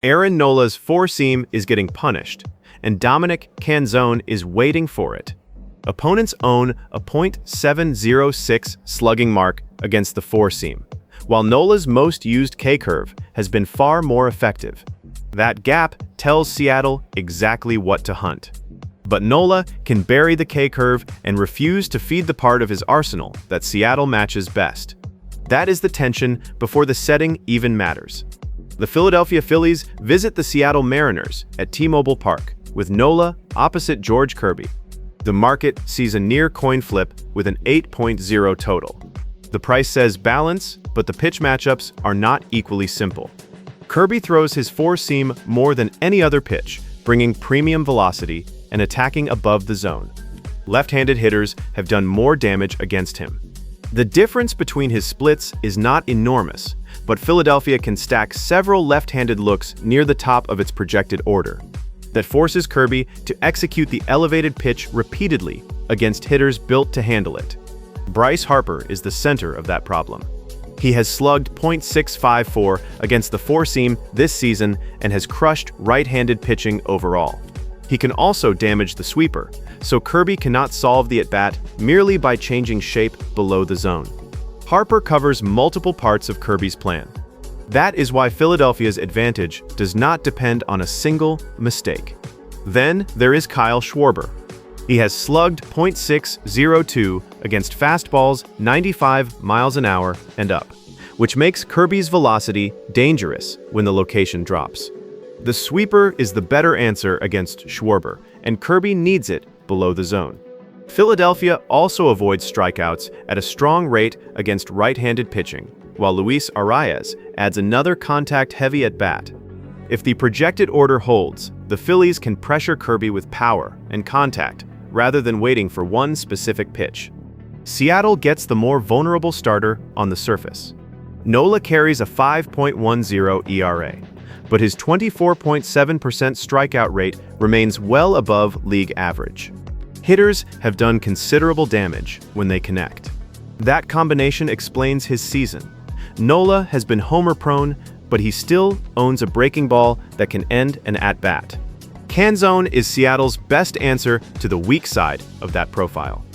Aaron Nola's four-seam is getting punished, and Dominic Canzone is waiting for it. Opponents own a .706 slugging mark against the four-seam, while Nola's most used K-curve has been far more effective. That gap tells Seattle exactly what to hunt. But Nola can bury the K-curve and refuse to feed the part of his arsenal that Seattle matches best. That is the tension before the setting even matters. The Philadelphia Phillies visit the Seattle Mariners at T-Mobile Park, with Nola opposite George Kirby. The market sees a near coin flip with an 8.0 total. The price says balance, but the pitch matchups are not equally simple. Kirby throws his four-seam more than any other pitch, bringing premium velocity and attacking above the zone. Left-handed hitters have done more damage against him. The difference between his splits is not enormous, but Philadelphia can stack several left-handed looks near the top of its projected order. That forces Kirby to execute the elevated pitch repeatedly against hitters built to handle it. Bryce Harper is the center of that problem. He has slugged .654 against the four-seam this season and has crushed right-handed pitching overall. He can also damage the sweeper, so Kirby cannot solve the at-bat merely by changing shape below the zone. Harper covers multiple parts of Kirby's plan. That is why Philadelphia's advantage does not depend on a single mistake. Then there is Kyle Schwarber. He has slugged .602 against fastballs 95 miles an hour and up, which makes Kirby's velocity dangerous when the location drops. The sweeper is the better answer against Schwarber, and Kirby needs it below the zone. Philadelphia also avoids strikeouts at a strong rate against right-handed pitching, while Luis Arraez adds another contact-heavy at-bat. If the projected order holds, the Phillies can pressure Kirby with power and contact rather than waiting for one specific pitch. Seattle gets the more vulnerable starter on the surface. Nola carries a 5.10 ERA, but his 24.7% strikeout rate remains well above league average. Hitters have done considerable damage when they connect. That combination explains his season. Nola has been homer-prone, but he still owns a breaking ball that can end an at-bat. Canzone is Seattle's best answer to the weak side of that profile.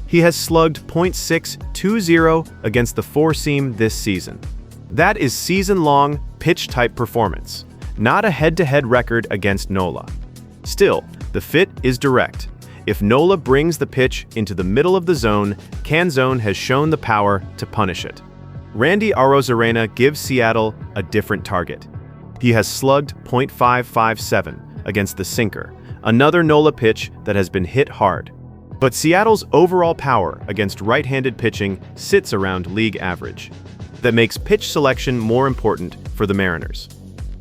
He has slugged .620 against the four-seam this season. That is season-long pitch-type performance, not a head-to-head record against Nola. Still, the fit is direct. If Nola brings the pitch into the middle of the zone, Canzone has shown the power to punish it. Randy Arozarena gives Seattle a different target. He has slugged .557 against the sinker, another Nola pitch that has been hit hard. But Seattle's overall power against right-handed pitching sits around league average. That makes pitch selection more important for the Mariners.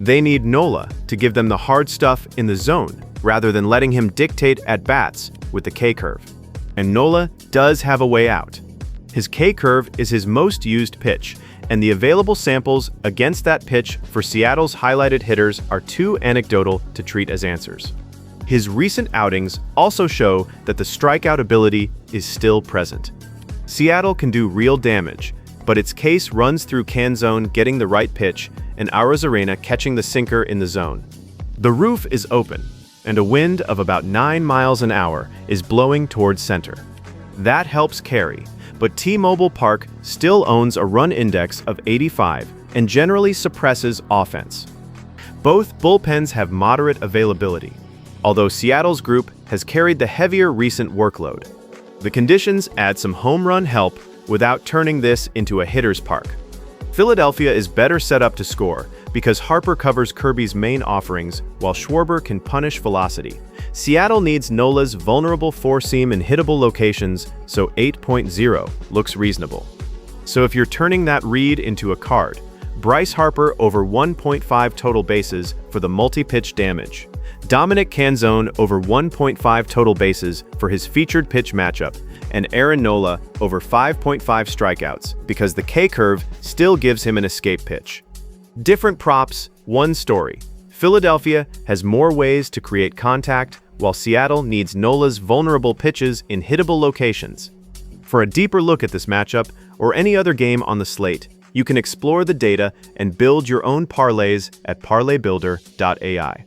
They need Nola to give them the hard stuff in the zone rather than letting him dictate at-bats with the K-curve. And Nola does have a way out. His K-curve is his most used pitch, and the available samples against that pitch for Seattle's highlighted hitters are too anecdotal to treat as answers. His recent outings also show that the strikeout ability is still present. Seattle can do real damage, but its case runs through Canzone getting the right pitch and Arozarena catching the sinker in the zone. The roof is open, and a wind of about 9 miles an hour is blowing towards center. That helps carry, but T-Mobile Park still owns a run index of 85 and generally suppresses offense. Both bullpens have moderate availability, although Seattle's group has carried the heavier recent workload. The conditions add some home run help without turning this into a hitter's park. Philadelphia is better set up to score because Harper covers Kirby's main offerings while Schwarber can punish velocity. Seattle needs Nola's vulnerable four-seam in hittable locations, so 8.0 looks reasonable. So if you're turning that read into a card, Bryce Harper over 1.5 total bases for the multi-pitch damage. Dominic Canzone over 1.5 total bases for his featured pitch matchup, and Aaron Nola over 5.5 strikeouts because the K-curve still gives him an escape pitch. Different props, one story. Philadelphia has more ways to create contact, while Seattle needs Nola's vulnerable pitches in hittable locations. For a deeper look at this matchup, or any other game on the slate, You can explore the data and build your own parlays at ParlayBuilder.ai.